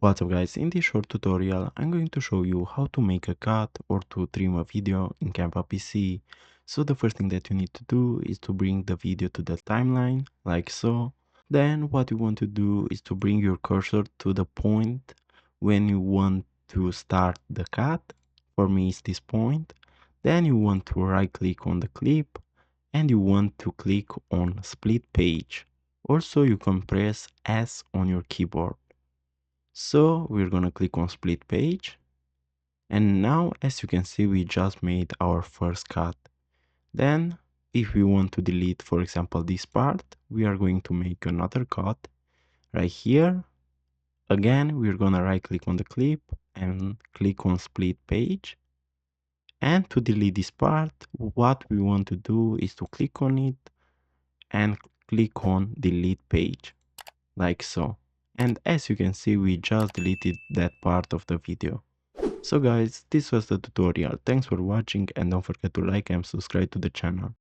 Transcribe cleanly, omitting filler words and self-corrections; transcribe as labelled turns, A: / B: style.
A: What's up guys, in this short tutorial I'm going to show you how to make a cut or to trim a video in Canva PC. So the first thing that you need to do is to bring the video to the timeline, like so. Then what you want to do is to bring your cursor to the point when you want to start the cut. For me it's this point. Then you want to right click on the clip and you want to click on split page. Also you can press S on your keyboard. So we're gonna click on split page, and now as you can see we just made our first cut. Then if we want to delete, for example, this part, we are going to make another cut right here. Again we're gonna right click on the clip and click on split page, and to delete this part what we want to do is to click on it and click on delete page, like so. And as you can see we just deleted that part of the video. So guys, this was the tutorial. Thanks for watching and don't forget to like and subscribe to the channel.